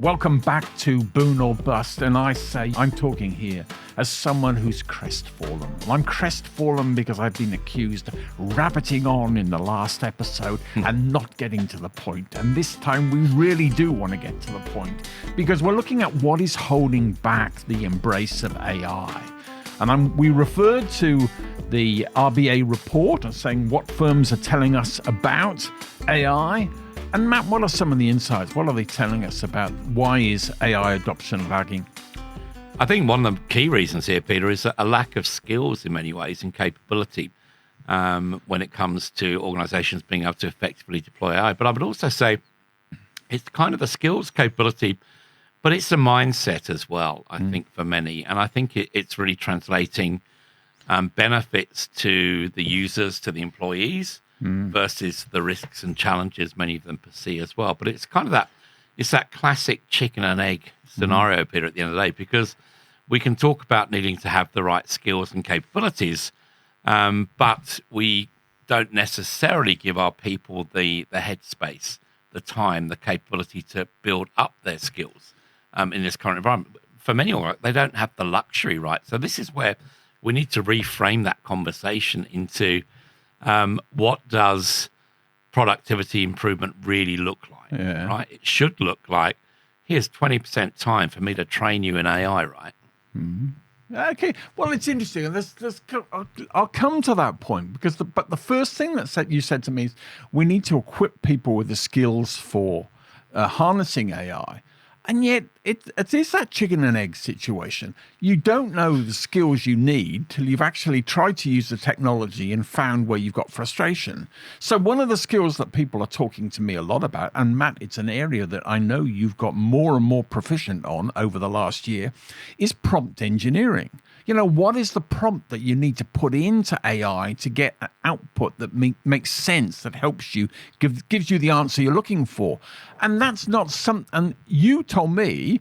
Welcome back to Boon or Bust, and I say I'm talking here as someone who's crestfallen. Well, I'm crestfallen because I've been accused of rabbiting on in the last episode and not getting to the point. And this time we really do want to get to the point because we're looking at what is holding back the embrace of AI. And we referred to the RBA report and saying what firms are telling us about AI. And Matt, what are some of the insights? What are they telling us about why is AI adoption lagging? I think one of the key reasons here, Peter, is a lack of skills in many ways and capability when it comes to organizations being able to effectively deploy AI. But I would also say it's kind of the skills capability, but it's a mindset as well, I think, for many. And I think it's really translating benefits to the users, to the employees, versus the risks and challenges many of them perceive as well. But it's kind of that classic chicken and egg scenario, Peter, at the end of the day, because we can talk about needing to have the right skills and capabilities, but we don't necessarily give our people the headspace, the time, the capability to build up their skills in this current environment. For many of them, they don't have the luxury, right? So this is where we need to reframe that conversation into what does productivity improvement really look like, right? It should look like, here's 20% time for me to train you in AI, right? Okay, well, it's interesting. I'll come to that point because the first thing that you said to me is we need to equip people with the skills for harnessing AI. And yet, it is that chicken and egg situation. You don't know the skills you need till you've actually tried to use the technology and found where you've got frustration. So one of the skills that people are talking to me a lot about, and Matt, it's an area that I know you've got more and more proficient on over the last year, is prompt engineering. You know, what is the prompt that you need to put into AI to get an output that makes sense, that helps you, gives you the answer you're looking for? And that's not and you told me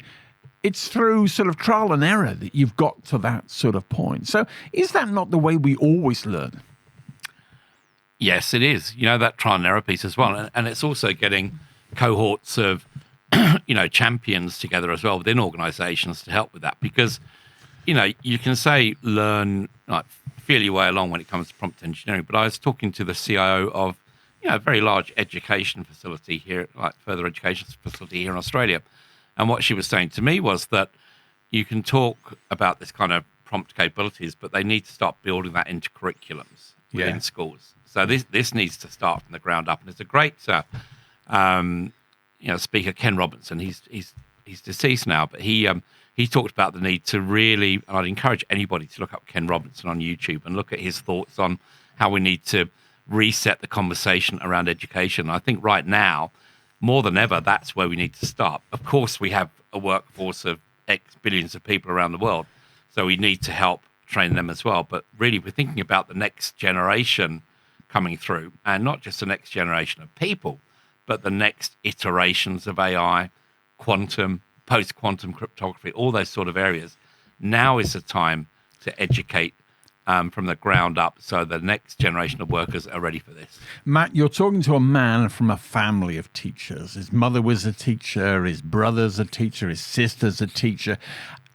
it's through sort of trial and error that you've got to that sort of point. So is that not the way we always learn? Yes, it is. You know, that trial and error piece as well. And it's also getting cohorts of, champions together as well within organizations to help with that. Because, you can say learn, like, feel your way along when it comes to prompt engineering. But I was talking to the CIO of, a very large education facility here, like further education facility here in Australia. And what she was saying to me was that you can talk about this kind of prompt capabilities, but they need to start building that into curriculums within schools. So this needs to start from the ground up. And it's a great, speaker, Ken Robinson. He's deceased now, but he talked about the need to really, and I'd encourage anybody to look up Ken Robinson on YouTube and look at his thoughts on how we need to reset the conversation around education. I think right now, more than ever, that's where we need to start. Of course, we have a workforce of billions of people around the world, so we need to help train them as well. But really, we're thinking about the next generation coming through, and not just the next generation of people, but the next iterations of AI, quantum, post-quantum cryptography, all those sort of areas. Now is the time to educate from the ground up, so the next generation of workers are ready for this. Matt, you're talking to a man from a family of teachers. His mother was a teacher, his brother's a teacher, his sister's a teacher.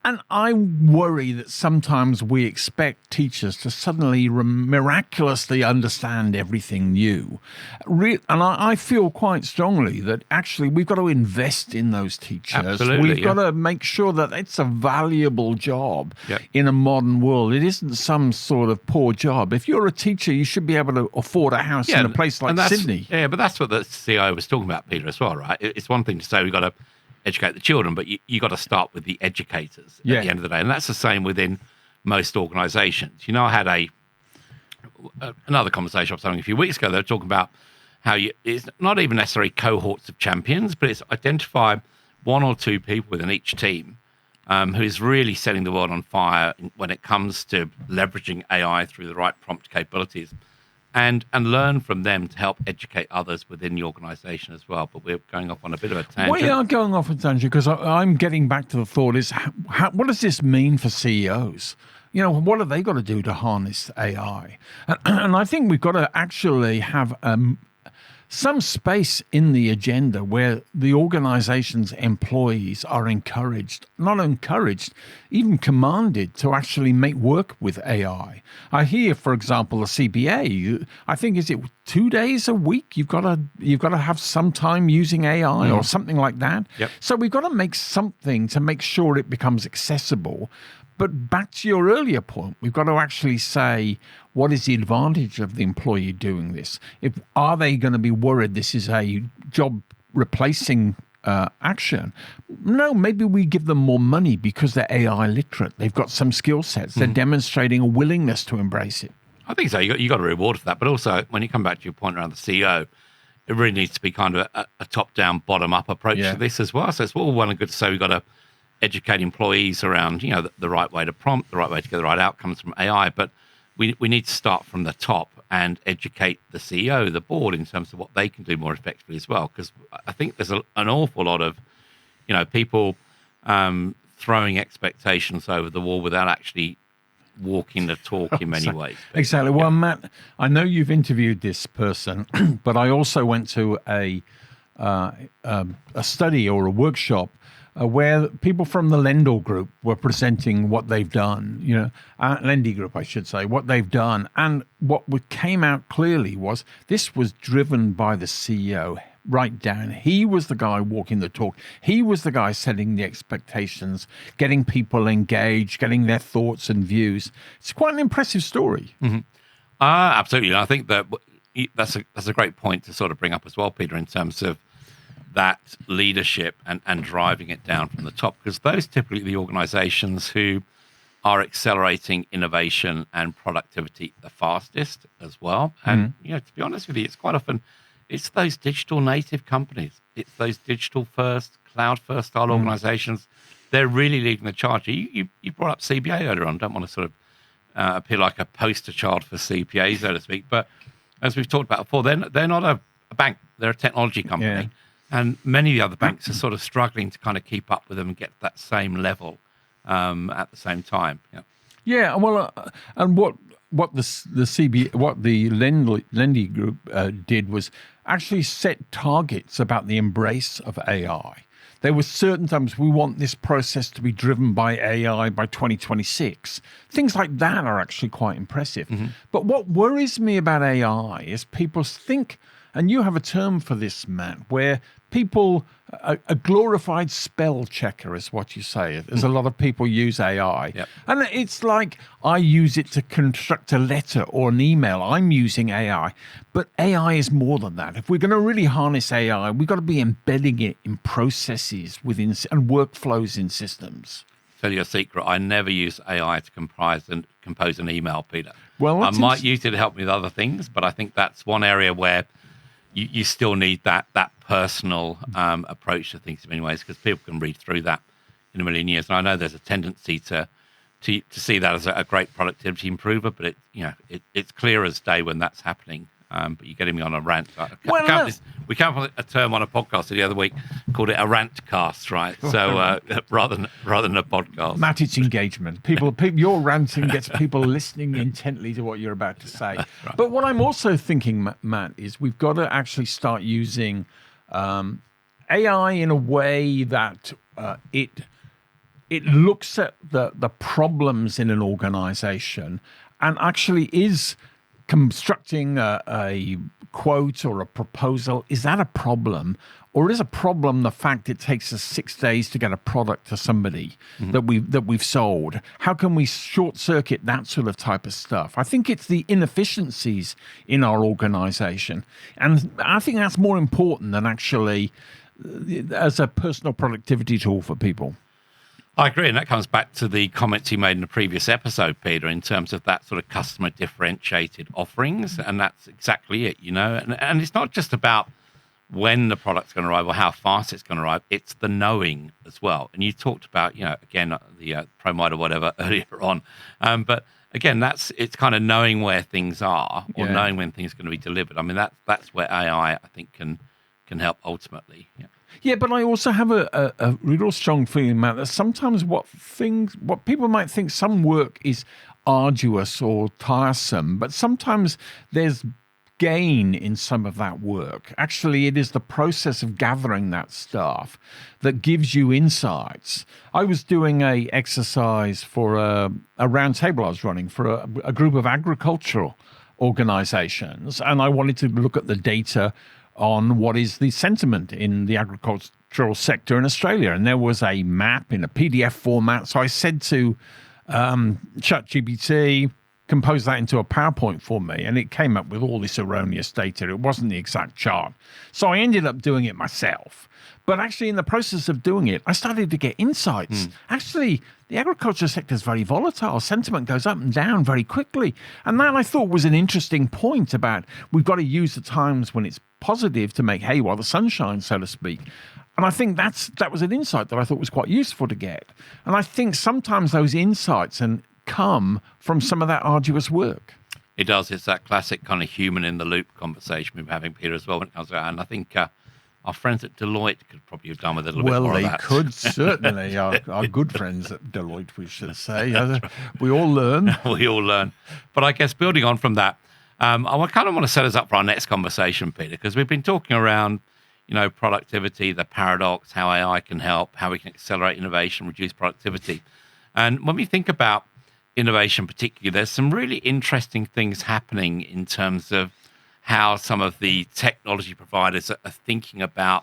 And I worry that sometimes we expect teachers to suddenly miraculously understand everything new. And I feel quite strongly that actually we've got to invest in those teachers. Absolutely, we've got to make sure that it's a valuable job in a modern world. It isn't some sort of poor job. If you're a teacher, you should be able to afford a house in a place like Sydney. Yeah, but that's what the CIO was talking about, Peter, as well, right? It's one thing to say we've got to educate the children, but you got to start with the educators at the end of the day. And that's the same within most organizations. I had another conversation I was having a few weeks ago. They were talking about how it's not even necessarily cohorts of champions, but it's identify one or two people within each team who's really setting the world on fire when it comes to leveraging AI through the right prompt capabilities. And learn from them to help educate others within the organization as well. But we're going off on a bit of a tangent. We are going off on a tangent because I'm getting back to the thought is, what does this mean for CEOs? What have they got to do to harness AI? And I think we've got to actually have some space in the agenda where the organization's employees are not encouraged, even commanded to actually make work with AI. I hear, for example, the CBA, I think, is it 2 days a week? You've got to have some time using AI or something like that. Yep. So we've got to make something to make sure it becomes accessible. But back to your earlier point, we've got to actually say, what is the advantage of the employee doing this? Are they going to be worried this is a job replacing action? No, maybe we give them more money because they're AI literate. They've got some skill sets. They're demonstrating a willingness to embrace it. I think so. You got a reward for that. But also, when you come back to your point around the CEO, it really needs to be kind of a top-down, bottom-up approach to this as well. So it's all well and good to say we've got to educate employees around, the right way to prompt, the right way to get the right outcomes from AI. But we need to start from the top and educate the CEO, the board, in terms of what they can do more effectively as well. Because I think there's an awful lot of, people throwing expectations over the wall without actually walking the talk in many ways. Exactly. Well, Matt, I know you've interviewed this person, but I also went to a study or a workshop where people from the Lendl Group were presenting what they've done, Lendy Group, I should say, what they've done. And what came out clearly was this was driven by the CEO right down. He was the guy walking the talk. He was the guy setting the expectations, getting people engaged, getting their thoughts and views. It's quite an impressive story. Mm-hmm. Absolutely. And I think that's a great point to sort of bring up as well, Peter, in terms of that leadership and driving it down from the top, because those typically the organizations who are accelerating innovation and productivity the fastest as well. And, to be honest with you, it's quite often, it's those digital native companies. It's those digital first, cloud first style organizations. They're really leading the charge. You brought up CBA earlier on. Don't want to sort of appear like a poster child for CPA, so to speak. But as we've talked about before, they're not a bank. They're a technology company. Yeah. And many of the other banks are sort of struggling to kind of keep up with them and get to that same level at the same time. Yeah. Well, and what the Lendy Group did was actually set targets about the embrace of AI. There were certain times we want this process to be driven by AI by 2026. Things like that are actually quite impressive. But what worries me about AI is people think, and you have a term for this, Matt, where people, a glorified spell checker is what you say. There's a lot of people use AI. Yep. And it's like, I use it to construct a letter or an email. I'm using AI. But AI is more than that. If we're going to really harness AI, we've got to be embedding it in processes and workflows in systems. Tell you a secret, I never use AI to compose an email, Peter. Well, I might use it to help me with other things, but I think that's one area where you still need that personal approach to things in many ways, because people can read through that in a million years. And I know there's a tendency to see that as a great productivity improver, but it's clear as day when that's happening. But you're getting me on a rant. We came up with a term on a podcast the other week, called it a rant cast, right? So rather than a podcast. Matt, it's engagement. People, your ranting gets people listening intently to what you're about to say. Right. But what I'm also thinking, Matt, is we've got to actually start using AI in a way that it looks at the problems in an organization and actually is constructing a quote or a proposal. Is that a problem? Or is a problem the fact it takes us 6 days to get a product to somebody that we've sold? How can we short circuit that sort of type of stuff? I think it's the inefficiencies in our organization. And I think that's more important than actually as a personal productivity tool for people. I agree, and that comes back to the comments you made in the previous episode, Peter, in terms of that sort of customer differentiated offerings, and that's exactly it, And it's not just about when the product's going to arrive or how fast it's going to arrive, it's the knowing as well. And you talked about, again, the ProMite or whatever earlier on, but again, it's kind of knowing where things are or knowing when things are going to be delivered. I mean, that's where AI, I think, can help ultimately. Yeah, but I also have a real strong feeling, Matt, that sometimes what people might think some work is arduous or tiresome, but sometimes there's gain in some of that work. Actually, it is the process of gathering that stuff that gives you insights. I was doing a exercise for a round table I was running for a group of agricultural organizations, and I wanted to look at the data on what is the sentiment in the agricultural sector in Australia. And there was a map in a PDF format. So I said to ChatGPT, compose that into a PowerPoint for me, and it came up with all this erroneous data. It wasn't the exact chart. So I ended up doing it myself. But actually, in the process of doing it, I started to get insights. Actually, the agriculture sector is very volatile. Sentiment goes up and down very quickly. And that I thought was an interesting point about we've got to use the times when it's positive to make hay while the sun shines, so to speak. And I think that was an insight that I thought was quite useful to get. And I think sometimes those insights come from some of that arduous work. It does. It's that classic kind of human in the loop conversation we're having, Peter, as well, when it comes around. And I think our friends at Deloitte could probably have done with it a little bit more of that. Well, they could certainly. Our good friends at Deloitte, we should say. We all learn. We all learn. But I guess building on from that, I kind of want to set us up for our next conversation, Peter, because we've been talking around, productivity, the paradox, how AI can help, how we can accelerate innovation, reduce productivity. And when we think about innovation particularly, there's some really interesting things happening in terms of how some of the technology providers are thinking about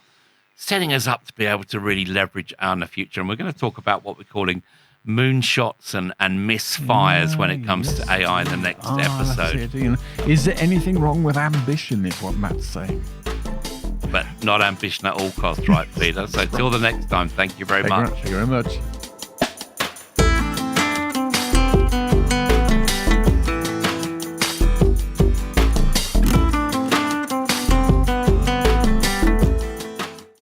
setting us up to be able to really leverage our in the future. And we're going to talk about what we're calling moonshots and misfires when it comes to AI in the next episode. Is there anything wrong with ambition, is what Matt's saying. But not ambition at all costs, right, Peter? So till the next time, thank you very much. Thank you very much.